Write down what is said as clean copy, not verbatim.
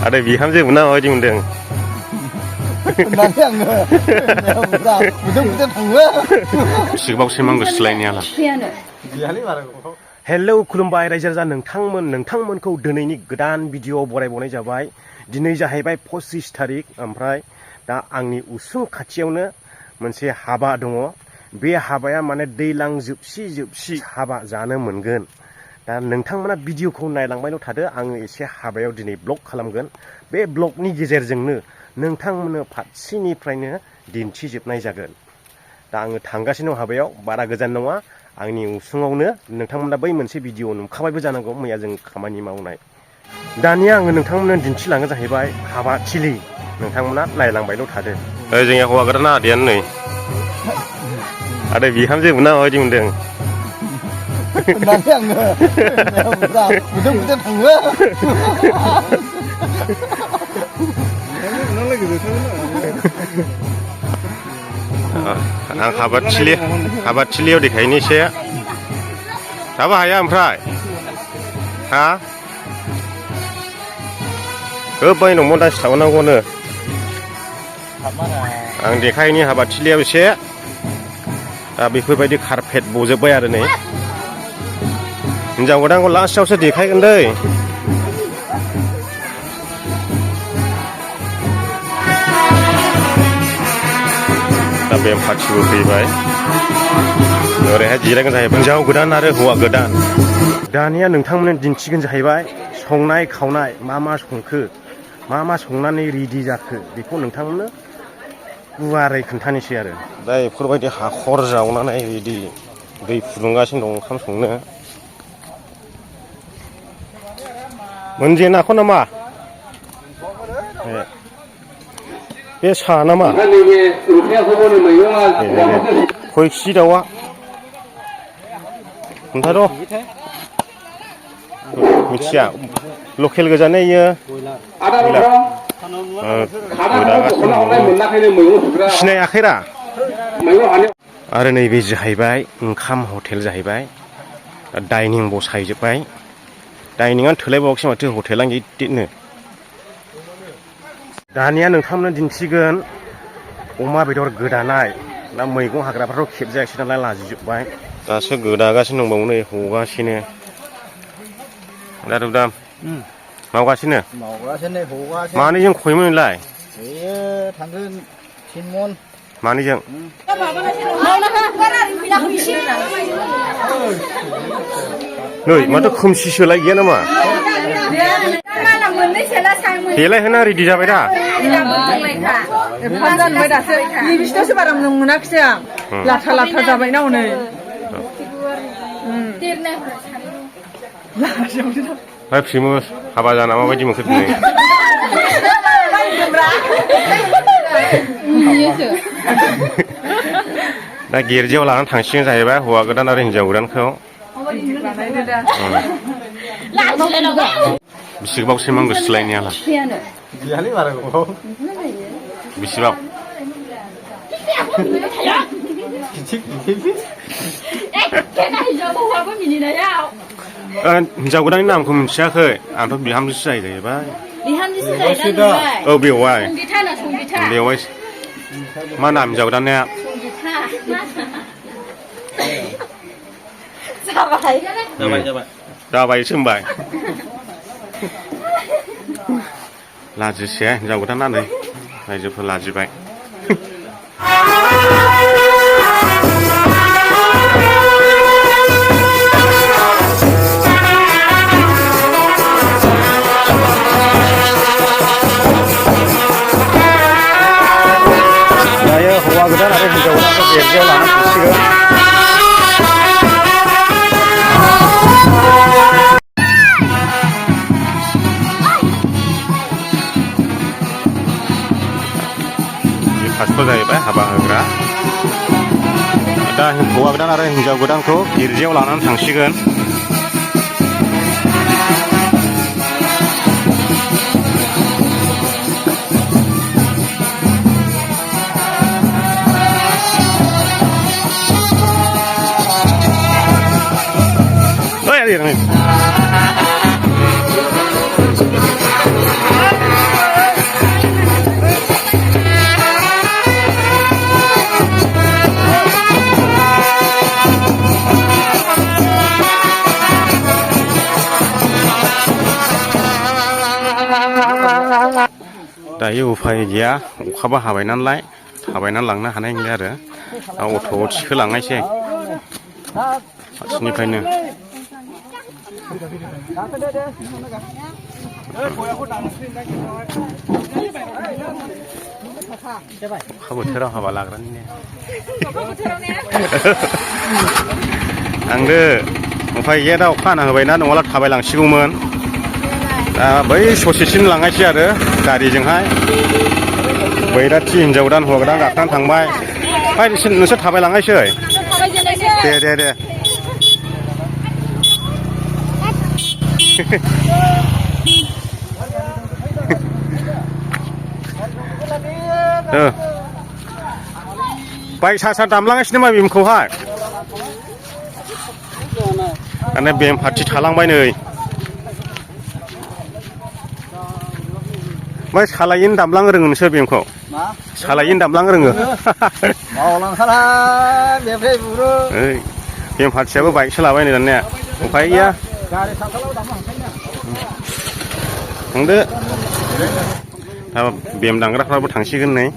आरो बिहामजो मोना माबायदि मोनदों? सिगाङावसो नांगौ सोलायनायालाय। हेलौ खुलुमबाय रायजो राजा नोंथांमोनखौ दिनैनि गोदान भिडिअ बरायबावनाय जाबाय। दिनै जाहैबाय 25 तारिख ओमफ्राय दा आंनि उसुं खाथियावनो मोनसे हाबा दङ। बे हाबाया माने दैलां जोबसि हाबा जानो मोनगोन। दा नोंथांमोना भिडिअखौ नायलांबायल' थादो, आङो एसे हाबायाव दिनै ब्लग खालामगोन। बे ब्लगनि गेजेरजोंनो नोंथांमोननो फारसेनिफ्रायनो दिन्थिजोबनाय जागोन। दा आङो थांगासिनो दं हाबायाव, बारा गोजान नङा, आंनि उसुङावनो। नोंथांमोना बै मोनसे भिडिअ नुखाबायबो जानांगौ मैया जों खामानि मावनाय। दानिया आङो नोंथांमोननो दिन्थिलाङो जाहैबाय हाबा थिलि। नोंथांमोना नायलांबायल' थादो। जोंनिया हौवा गोदाना आदैयानो नै। आरो बिहामजो मोना माबायदि मोनदों? आं हाबाथिलियाव देखायनि एसे। दाबो हाया ओमफ्राय हा गोबाय न' मदासि थाबावनांगौनो। आं देखायनि हाबाथिलियाव एसे। दा बेफोरबायदि कारपेट बजोब्बाय आरो नै। हिनजाव गोदानखौ लास्टआवसो देखायगोन दै। दा बेम पार्टिबो फैबाय। ओरैहाय जिरायगोन जाहैबाय हिनजाव गोदान आरो हौवा गोदान। दानिया नोंथांमोननो दिन्थिगोन जाहैबाय संनाय खावनाय, मा संखो, मा संनानै रेडि जाखो, बेखौ नोंथांमोननो गुवारै खोन्थानोसै आरो। दा बेफोरबायदि हाखर जावनानै रेडि दै फुदुंगासिनो दं ओंखाम संनो। मोनजेनाखौ नामा? बे सा नामा? खयखि दाउआ खोन्थार'। मिथिया, लकेल गोजानो इयो। सिनायाखैरा। आरो नैबे जाहैबाय ओंखाम हटेल जाहैबाय। डाइनिं बसायजोब्बाय। डाइनिंआनो थोलायबावाखैसो माथो, हटेलानो गिदिरनो। दानिया नोंथांमोननो दिन्थिगोन अमा बेदर गोदानाय। दा मैगं हाग्राफ्राथ' खेबजायाखिसै नालाय लाजिजोब्बाय। दासो गोदागासिनो दंबावो नै, हगासिनो। दाम मावगासिनो मानैजों खयमोन नोंलाय? थांगोन 3 मन। मानैजों? नै माथो खोमसिसोलाय गैया नामा? देलायहोना रेडि जाबाय दा? बिसिनावसो बारा मोनाखिसै आं। लाथा जाबाय ना हनै। ओमफ्राय फ्रिमोस हाबा जाना माबायदि मोनखो दिनै? दा गिर्जायाव लानानै थांसिगोन जाहैबाय हौवा गोदान आरो हिनजाव गोदानखौ। बेसेबांसो नांगौ सोलायनायालाय? बेसेबां? हिनजाव गोदाननि नामखौ मिथियाखै, आंथ' बिहामजोसो जाहैबाय। औ बेवाइ। बेवाइ मा नाम हिनजाव गोदाननिया? जाबायसो होनबाय। लाजिसै हिनजाव गोदाना नै, रायजोफोर लाजिबाय। दायो हौवा गोदान आरो हिनजाव गोदानखौ गिर्जायाव लानानै थांसिगोन। फार्स्टआव जाहैबाय हाबा होग्रा। दा हौवा गोदान आरो हिनजाव गोदानखौ गिर्जायाव लानानै थांसिगोन। दायो उफाय गैया अखाबो हाबाय नालाय थाबायनानै लांनो हानाय गैया आरो दा अट'आव थिखोलांनायसै फारसेनिफ्रायनो अखा बोथोराव हाबा लाग्रानिनो थांदो उफाय गैया दा अखा हाना होबायना नङाब्ला थाबायलांसिगौमोन दा बै ससेसिम लांनायसै आरो गारिजोंहाय बैराथि हिनजाव गोदान हौवा गोदान गाखोनानै थांबाय ओमफ्राय नोंसोर थाबायलांनायसै दे बाइक सा दामलांगासिनो मा बेमखौहाय माने बेम पार्टि थालांबाय नै ओमफ्राय सालायैनो दामलांनो रोङो नोंसोर बेमखौ सालायैनो दामलांनो रोङो मावलांखाला बेनिफ्राय बुरो बेम पार्टियाबो बाइकसो लाबाय नै दानिया उफाय गैया गारि साखालाव दामलांखायो थांदो दा बेम दांग्राफ्राबो थांसिगोन नै